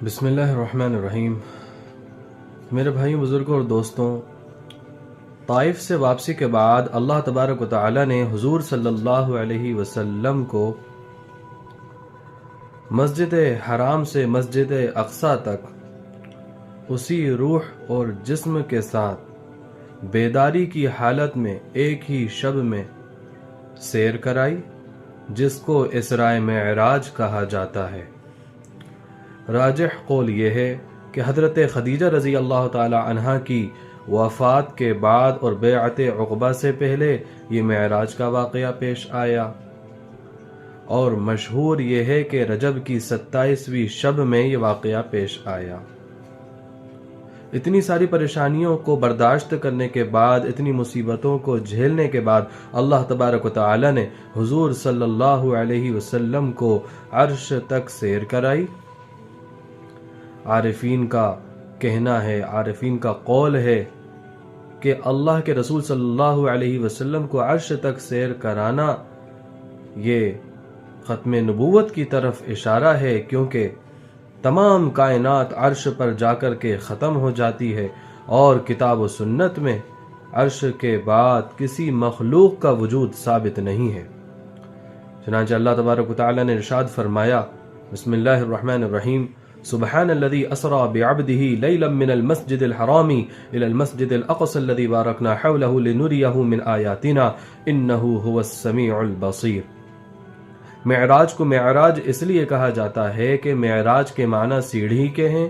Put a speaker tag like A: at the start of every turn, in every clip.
A: بسم اللہ الرحمن الرحیم۔ میرے بھائیوں، بزرگوں اور دوستوں، طائف سے واپسی کے بعد اللہ تبارک و تعالی نے حضور صلی اللہ علیہ وسلم کو مسجد حرام سے مسجد اقصی تک اسی روح اور جسم کے ساتھ بیداری کی حالت میں ایک ہی شب میں سیر کرائی، جس کو اسراء معراج کہا جاتا ہے۔ راجح قول یہ ہے کہ حضرت خدیجہ رضی اللہ تعالی عنہا کی وفات کے بعد اور بیعت عقبہ سے پہلے یہ معراج کا واقعہ پیش آیا، اور مشہور یہ ہے کہ رجب کی 27ویں شب میں یہ واقعہ پیش آیا۔ اتنی ساری پریشانیوں کو برداشت کرنے کے بعد، اتنی مصیبتوں کو جھیلنے کے بعد اللہ تبارک و تعالی نے حضور صلی اللہ علیہ وسلم کو عرش تک سیر کرائی۔ عارفین کا کہنا ہے، عارفین کا قول ہے کہ اللہ کے رسول صلی اللہ علیہ وسلم کو عرش تک سیر کرانا یہ ختم نبوت کی طرف اشارہ ہے، کیونکہ تمام کائنات عرش پر جا کر کے ختم ہو جاتی ہے، اور کتاب و سنت میں عرش کے بعد کسی مخلوق کا وجود ثابت نہیں ہے۔ چنانچہ اللہ تبارک و تعالی نے ارشاد فرمایا، بسم اللہ الرحمن الرحیم، سبحان الذي اسرى بعبده ليلا من المسجد الحرام الى المسجد الاقصى الذي باركنا حوله لنريه من آياتنا انه هو السميع البصير۔ معراج کو معراج اس لیے کہا جاتا ہے کہ معراج کے معنی سیڑھی کے ہیں۔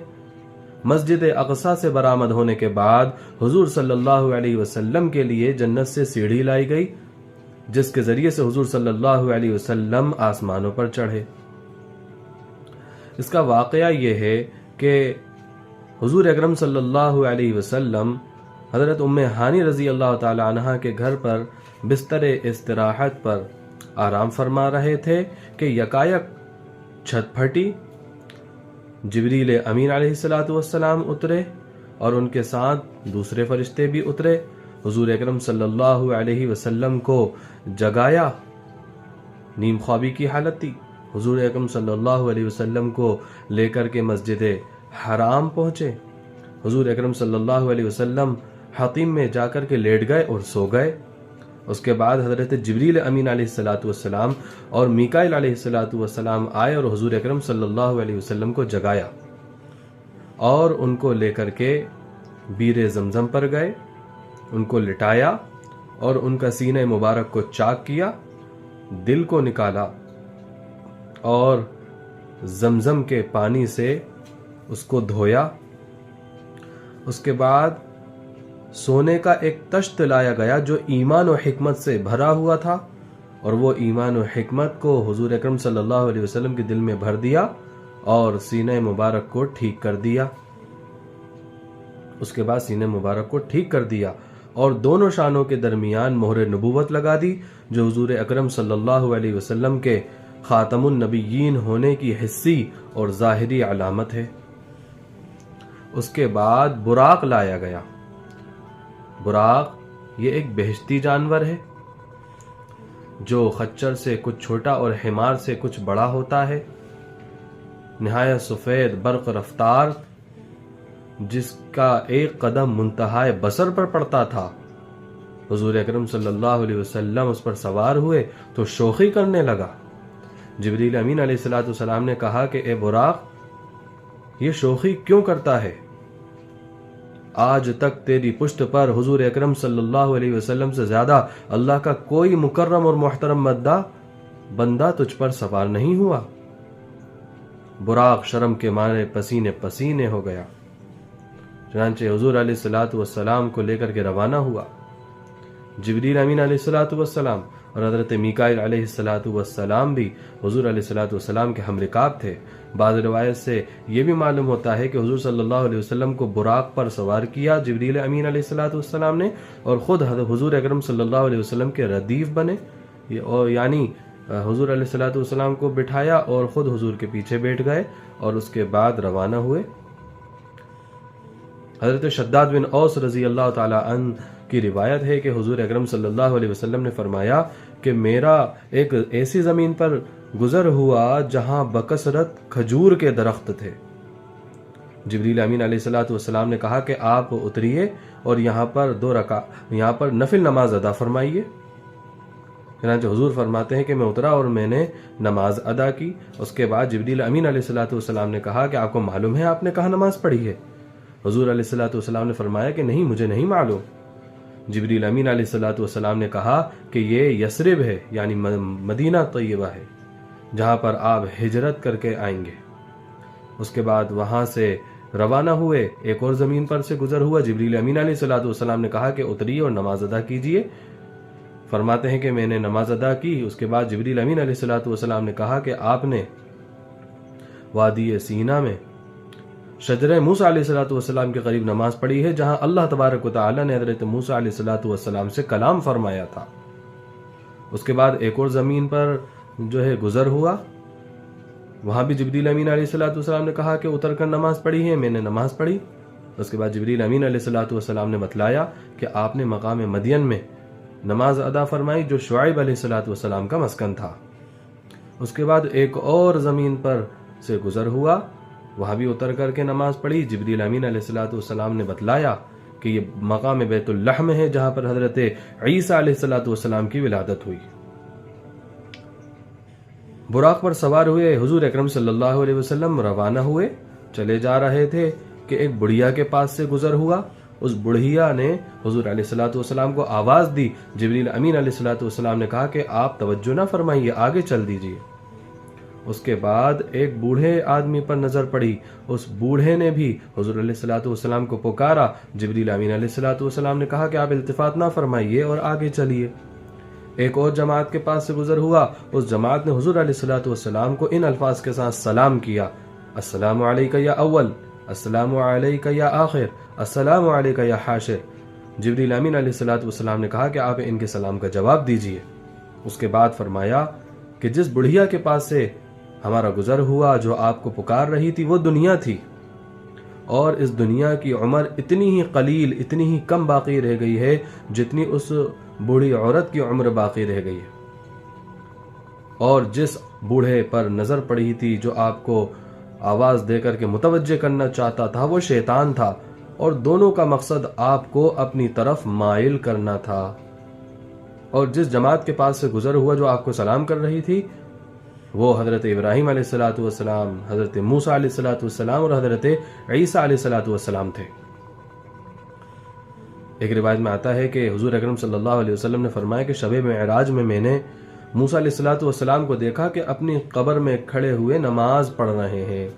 A: مسجد اقصی سے برآمد ہونے کے بعد حضور صلی اللہ علیہ وسلم کے لیے جنت سے سیڑھی لائی گئی، جس کے ذریعے سے حضور صلی اللہ علیہ وسلم آسمانوں پر چڑھے۔ اس کا واقعہ یہ ہے کہ حضور اکرم صلی اللہ علیہ وسلم حضرت ام ہانی رضی اللہ تعالی عنہا کے گھر پر بستر استراحت پر آرام فرما رہے تھے کہ یکایک چھت پھٹی، جبریل امین علیہ السلام اترے اور ان کے ساتھ دوسرے فرشتے بھی اترے، حضور اکرم صلی اللہ علیہ وسلم کو جگایا۔ نیم خوابی کی حالت تھی۔ حضور اکرم صلی اللہ علیہ وسلم کو لے کر کے مسجد حرام پہنچے۔ حضور اکرم صلی اللہ علیہ وسلم حتیم میں جا کر کے لیٹ گئے اور سو گئے۔ اس کے بعد حضرت جبریل امین علیہ السلام اور میکائیل علیہ السلام آئے اور حضور اکرم صلی اللہ علیہ وسلم کو جگایا، اور ان کو لے کر کے بیر زمزم پر گئے، ان کو لٹایا اور ان کا سینہ مبارک کو چاک کیا، دل کو نکالا اور زمزم کے پانی سے اس کو دھویا۔ اس کے بعد سونے کا ایک تشت لایا گیا جو ایمان و حکمت سے بھرا ہوا تھا، اور وہ ایمان و حکمت کو حضور اکرم صلی اللہ علیہ وسلم کے دل میں بھر دیا اور سینہ مبارک کو ٹھیک کر دیا۔ اس کے بعد سینہ مبارک کو ٹھیک کر دیا اور دونوں شانوں کے درمیان مہر نبوت لگا دی، جو حضور اکرم صلی اللہ علیہ وسلم کے خاتم النبیین ہونے کی حسی اور ظاہری علامت ہے۔ اس کے بعد براق لایا گیا۔ براق یہ ایک بہشتی جانور ہے جو خچر سے کچھ چھوٹا اور حمار سے کچھ بڑا ہوتا ہے، نہایت سفید برق رفتار، جس کا ایک قدم منتہائے بصر پر پڑتا تھا۔ حضور اکرم صلی اللہ علیہ وسلم اس پر سوار ہوئے تو شوخی کرنے لگا۔ جبریل امین علیہ السلام نے کہا کہ اے براق، یہ شوخی کیوں کرتا ہے؟ آج تک تیری پشت پر حضور اکرم صلی اللہ علیہ وسلم سے زیادہ اللہ کا کوئی مکرم اور محترم بندہ تجھ پر سوار نہیں ہوا۔ براق شرم کے مارے پسینے پسینے ہو گیا، چنانچہ حضور علیہ السلام کو لے کر کے روانہ ہوا۔ جبریل امین علیہ السلام اور حضرت میکائیل علیہ السلام بھی حضور علیہ السلام کے ہم رکاب تھے۔ بعض روایت سے یہ بھی معلوم ہوتا ہے کہ حضور صلی اللہ علیہ وسلم کو براق پر سوار کیا جبریل امین علیہ السلام نے، اور خود حضور اکرم صلی اللہ علیہ وسلم کے ردیف بنے، یعنی حضور علیہ السلام کو بٹھایا اور خود حضور کے پیچھے بیٹھ گئے اور اس کے بعد روانہ ہوئے۔ حضرت شداد بن اوس رضی اللہ تعالی عنہ کی روایت ہے کہ حضور اکرم صلی اللہ علیہ وسلم نے فرمایا کہ میرا ایک ایسی زمین پر گزر ہوا جہاں بکثرت کھجور کے درخت تھے، جبریل امین علیہ الصلوۃ والسلام نے کہا کہ آپ اتریے اور یہاں پر نفل نماز ادا فرمائیے۔ چنانچہ حضور فرماتے ہیں کہ میں اترا اور میں نے نماز ادا کی۔ اس کے بعد جبریل امین علیہ الصلوۃ والسلام نے کہا کہ آپ کو معلوم ہے آپ نے کہاں نماز پڑھی ہے؟ حضور علیہ الصلوۃ والسلام نے فرمایا کہ نہیں، مجھے نہیں معلوم۔ جبریل امین علیہ الصلوۃ والسلام نے کہا کہ یہ یثرب ہے، یعنی مدینہ طیبہ ہے، جہاں پر آپ ہجرت کر کے آئیں گے۔ اس کے بعد وہاں سے روانہ ہوئے، ایک اور زمین پر سے گزر ہوا۔ جبریل امین علیہ الصلوۃ والسلام نے کہا کہ اتریے اور نماز ادا کیجیے۔ فرماتے ہیں کہ میں نے نماز ادا کی۔ اس کے بعد جبریل امین علیہ الصلوۃ والسلام نے کہا کہ آپ نے وادی سینا میں شجرہ موسیٰ علیہ الصلوۃ والسلام کے قریب نماز پڑھی ہے، جہاں اللہ تبارک و تعالی نے حضرت موسیٰ علیہ الصلوۃ والسلام سے کلام فرمایا تھا۔ اس کے بعد ایک اور زمین پر گزر ہوا، وہاں بھی جبریل امین علیہ الصلوۃ والسلام نے کہا کہ اتر کر نماز پڑھی ہے، میں نے نماز پڑھی۔ اس کے بعد جبریل امین علیہ الصلوۃ والسلام نے بتلایا کہ آپ نے مقام مدین میں نماز ادا فرمائی، جو شعیب علیہ الصلوۃ والسلام کا مسکن تھا۔ اس کے بعد ایک اور زمین پر سے گزر ہوا، وہاں بھی اتر کر کے نماز پڑھی۔ جبریل امین علیہ الصلوۃ والسلام نے بتلایا کہ یہ مقام بیت اللحم ہے، جہاں پر حضرت عیسیٰ علیہ الصلوۃ والسلام کی ولادت ہوئی۔ براق پر سوار ہوئے حضور اکرم صلی اللہ علیہ وسلم روانہ ہوئے، چلے جا رہے تھے کہ ایک بڑھیا کے پاس سے گزر ہوا۔ اس بڑھیا نے حضور علیہ الصلوۃ والسلام کو آواز دی۔ جبریل امین علیہ الصلوۃ والسلام نے کہا کہ آپ توجہ نہ فرمائیے، آگے چل دیجیے۔ اس کے بعد ایک بوڑھے آدمی پر نظر پڑی، اس بوڑھے نے بھی حضور علیہ الصلوۃ والسلام کو پکارا۔ جبریل امین علیہ الصلوۃ والسلام نے کہا کہ آپ التفات نہ فرمائیے اور آگے چلیے۔ ایک اور جماعت کے پاس سے گزر ہوا، اس جماعت نے حضور علیہ الصلوۃ والسلام کو ان الفاظ کے ساتھ سلام کیا: السلام علیک یا اول، السلام علیک یا آخر، السلام علیک یا حاشر۔ جبریل امین علیہ الصلوۃ والسلام نے کہا کہ آپ ان کے سلام کا جواب دیجیے۔ اس کے بعد فرمایا کہ جس بڑھیا کے پاس سے ہمارا گزر ہوا، جو آپ کو پکار رہی تھی، وہ دنیا تھی، اور اس دنیا کی عمر اتنی ہی قلیل، اتنی ہی کم باقی رہ گئی ہے جتنی اس بوڑھی عورت کی عمر باقی رہ گئی ہے۔ اور جس بوڑھے پر نظر پڑی تھی، جو آپ کو آواز دے کر کے متوجہ کرنا چاہتا تھا، وہ شیطان تھا، اور دونوں کا مقصد آپ کو اپنی طرف مائل کرنا تھا۔ اور جس جماعت کے پاس سے گزر ہوا جو آپ کو سلام کر رہی تھی، وہ حضرت ابراہیم علیہ الصلوۃ والسلام، حضرت موسیٰ علیہ الصلوۃ والسلام اور حضرت عیسیٰ علیہ الصلوۃ والسلام تھے۔ ایک روایت میں آتا ہے کہ حضور اکرم صلی اللہ علیہ وسلم نے فرمایا کہ شب معراج میں نے موسیٰ علیہ الصلوۃ والسلام کو دیکھا کہ اپنی قبر میں کھڑے ہوئے نماز پڑھ رہے ہیں۔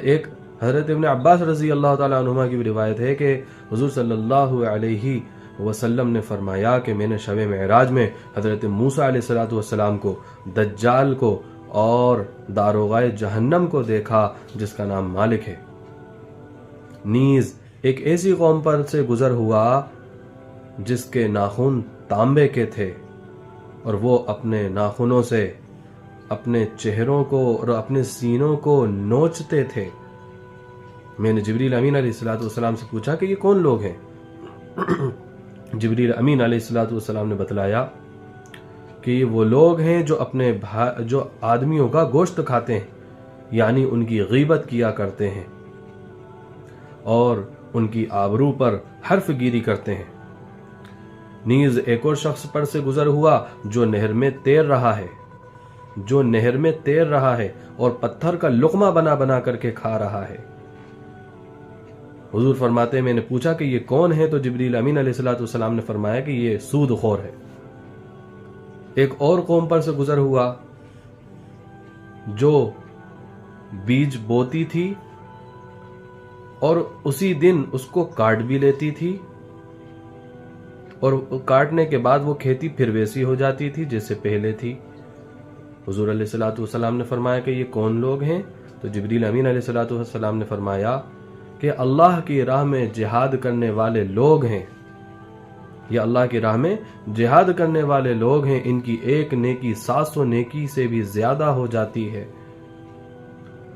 A: ایک حضرت ابن عباس رضی اللہ تعالیٰ عنہما کی بھی روایت ہے کہ حضور صلی اللہ علیہ وسلم نے فرمایا کہ میں نے شب معراج میں حضرت موسیٰ علیہ الصلوۃ والسلام کو، دجال کو اور داروغہ جہنم کو دیکھا جس کا نام مالک ہے۔ نیز ایک ایسی قوم پر سے گزر ہوا جس کے ناخن تانبے کے تھے، اور وہ اپنے ناخنوں سے اپنے چہروں کو اور اپنے سینوں کو نوچتے تھے۔ میں نے جبریل امین علیہ الصلوۃ والسلام سے پوچھا کہ یہ کون لوگ ہیں؟ جبریل امین علیہ الصلوۃ والسلام نے بتلایا کہ یہ وہ لوگ ہیں جو آدمیوں کا گوشت کھاتے ہیں، یعنی ان کی غیبت کیا کرتے ہیں اور ان کی آبرو پر حرف گیری کرتے ہیں۔ نیز ایک اور شخص پر سے گزر ہوا جو نہر میں تیر رہا ہے اور پتھر کا لقمہ بنا بنا کر کے کھا رہا ہے۔ حضور فرماتے ہیں میں نے پوچھا کہ یہ کون ہے؟ تو جبریل امین علیہ الصلوۃ والسلام نے فرمایا کہ یہ سود خور ہے۔ ایک اور قوم پر سے گزر ہوا جو بیج بوتی تھی اور اسی دن اس کو کاٹ بھی لیتی تھی، اور کاٹنے کے بعد وہ کھیتی پھر ویسی ہو جاتی تھی جیسے پہلے تھی۔ حضور علیہ الصلوۃ والسلام نے فرمایا کہ یہ کون لوگ ہیں؟ تو جبریل امین علیہ الصلوۃ والسلام نے فرمایا کہ اللہ کی راہ میں جہاد کرنے والے لوگ ہیں۔ یہ اللہ کی راہ میں جہاد کرنے والے لوگ ہیں، ان کی ایک نیکی 700 نیکی سے بھی زیادہ ہو جاتی ہے،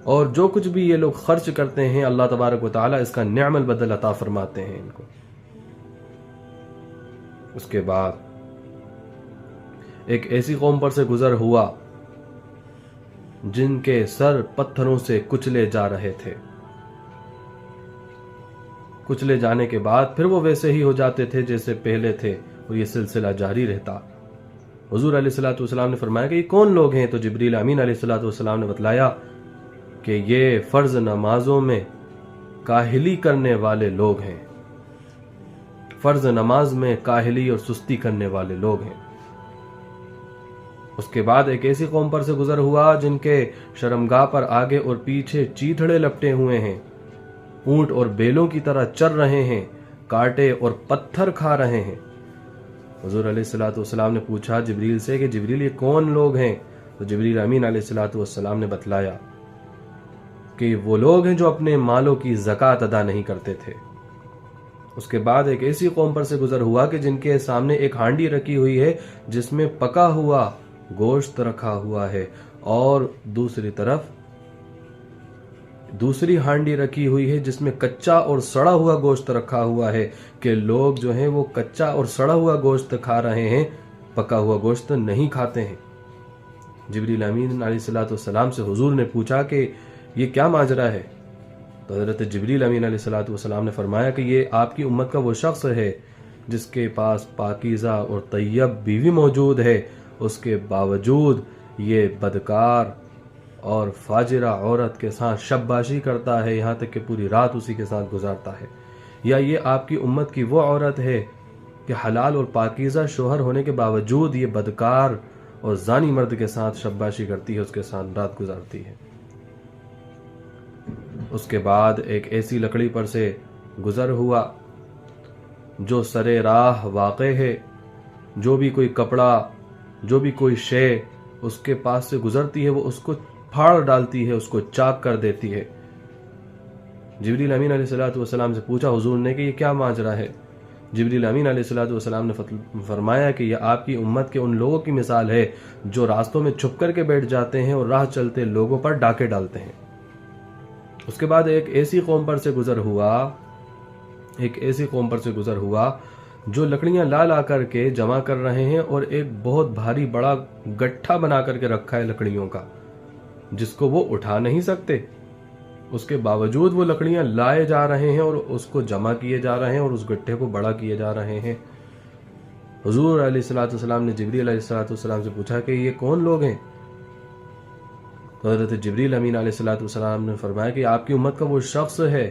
A: اور جو کچھ بھی یہ لوگ خرچ کرتے ہیں اللہ تبارک و تعالی اس کا نعم البدل عطا فرماتے ہیں ان کو۔ اس کے بعد ایک ایسی قوم پر سے گزر ہوا جن کے سر پتھروں سے کچلے جا رہے تھے. کچلے جانے کے بعد پھر وہ ویسے ہی ہو جاتے تھے جیسے پہلے تھے اور یہ سلسلہ جاری رہتا. حضور علیہ الصلوۃ والسلام نے فرمایا کہ یہ کون لوگ ہیں؟ تو جبریل امین علیہ الصلوۃ والسلام نے بتلایا کہ یہ فرض نمازوں میں کاہلی کرنے والے لوگ ہیں. فرض نماز میں کاہلی اور سستی کرنے والے لوگ ہیں. اس کے بعد ایک ایسی قوم پر سے گزر ہوا جن کے شرمگاہ پر آگے اور پیچھے چیتھڑے لپٹے ہوئے ہیں، اونٹ اور بیلوں کی طرح چر رہے ہیں، کانٹے اور پتھر کھا رہے ہیں. حضور علیہ الصلوۃ والسلام نے پوچھا جبریل سے کہ جبریل یہ کون لوگ ہیں؟ تو جبریل امین علیہ الصلوۃ والسلام نے بتلایا کہ وہ لوگ ہیں جو اپنے مالوں کی زکوٰۃ ادا نہیں کرتے تھے. اس کے بعد ایک ایسی قوم پر سے گزر ہوا کہ جن کے سامنے ایک ہانڈی رکھی ہوئی ہے جس میں پکا ہوا گوشت رکھا ہوا ہے، اور دوسری طرف دوسری ہانڈی رکھی ہوئی ہے جس میں کچا اور سڑا ہوا گوشت رکھا ہوا ہے کہ لوگ جو ہیں وہ کچا اور سڑا ہوا گوشت کھا رہے ہیں، پکا ہوا گوشت نہیں کھاتے ہیں. جبریل امین علیہ الصلوۃ والسلام سے حضور نے پوچھا کہ یہ کیا ماجرا ہے؟ تو حضرت جبریل امین علیہ الصلوۃ والسلام نے فرمایا کہ یہ آپ کی امت کا وہ شخص ہے جس کے پاس پاکیزہ اور طیب بیوی موجود ہے، اس کے باوجود یہ بدکار اور فاجرہ عورت کے ساتھ شباشی کرتا ہے، یہاں تک کہ پوری رات اسی کے ساتھ گزارتا ہے. یا یہ آپ کی امت کی وہ عورت ہے کہ حلال اور پاکیزہ شوہر ہونے کے باوجود یہ بدکار اور زانی مرد کے ساتھ شباشی کرتی ہے، اس کے ساتھ رات گزارتی ہے. اس کے بعد ایک ایسی لکڑی پر سے گزر ہوا جو سرے راہ واقع ہے، جو بھی کوئی کپڑا، جو بھی کوئی شے اس کے پاس سے گزرتی ہے وہ اس کو پھاڑ ڈالتی ہے، اس کو چاک کر دیتی ہے. جبریل امین علیہ الصلوۃ والسلام سے پوچھا حضور نے کہ یہ کیا ماجرا ہے؟ جبریل امین علیہ الصلوۃ والسلام نے فرمایا کہ یہ آپ کی امت کے ان لوگوں کی مثال ہے جو راستوں میں چھپ کر کے بیٹھ جاتے ہیں اور راہ چلتے لوگوں پر ڈاکے ڈالتے ہیں. اس کے بعد ایک ایسی قوم پر سے گزر ہوا جو لکڑیاں لا لا کر کے جمع کر رہے ہیں اور ایک بہت بھاری بڑا گٹھا بنا کر کے رکھا ہے لکڑیوں کا، جس کو وہ اٹھا نہیں سکتے. اس کے باوجود وہ لکڑیاں لائے جا رہے ہیں اور اس کو جمع کیے جا رہے ہیں اور اس گٹھے کو بڑا کیے جا رہے ہیں. حضور علیہ الصلوۃ والسلام نے جبریل علیہ الصلوۃ والسلام سے پوچھا کہ یہ کون لوگ ہیں؟ تو حضرت جبریل امین علیہ الصلوۃ والسلام نے فرمایا کہ آپ کی امت کا وہ شخص ہے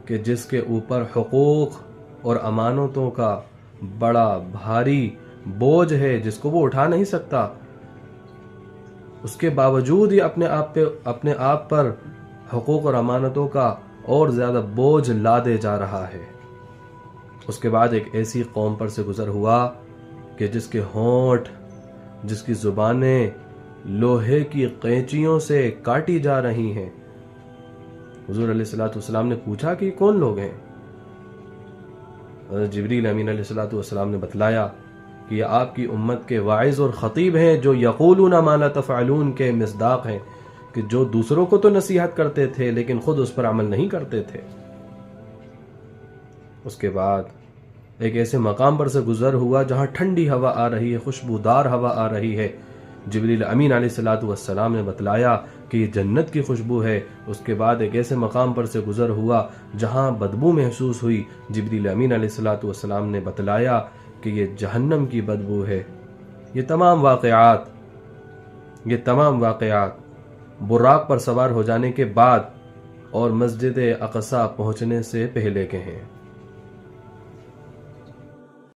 A: کہ جس کے اوپر حقوق اور امانتوں کا بڑا بھاری بوجھ ہے جس کو وہ اٹھا نہیں سکتا، اس کے باوجود ہی اپنے آپ پر حقوق اور امانتوں کا اور زیادہ بوجھ لادے جا رہا ہے. اس کے بعد ایک ایسی قوم پر سے گزر ہوا کہ جس کے ہونٹ، جس کی زبانیں لوہے کی قینچیوں سے کاٹی جا رہی ہیں. حضور علیہ الصلوۃ والسلام نے پوچھا کہ یہ کون لوگ ہیں؟ حضرت جبریل امین علیہ الصلوۃ والسلام نے بتلایا کہ یہ آپ کی امت کے واعظ اور خطیب ہیں جو یقولون ما لا تفعلون کے مصداق ہیں، کہ جو دوسروں کو تو نصیحت کرتے تھے لیکن خود اس پر عمل نہیں کرتے تھے. اس کے بعد ایک ایسے مقام پر سے گزر ہوا جہاں ٹھنڈی ہوا آ رہی ہے، خوشبودار ہوا آ رہی ہے. جبریل امین علیہ الصلوۃ والسلام نے بتلایا کہ یہ جنت کی خوشبو ہے. اس کے بعد ایک ایسے مقام پر سے گزر ہوا جہاں بدبو محسوس ہوئی. جبریل امین علیہ الصلوۃ والسلام نے بتلایا کہ یہ جہنم کی بدبو ہے. یہ تمام واقعات براق پر سوار ہو جانے کے بعد اور مسجد اقصی پہنچنے سے پہلے کے ہیں.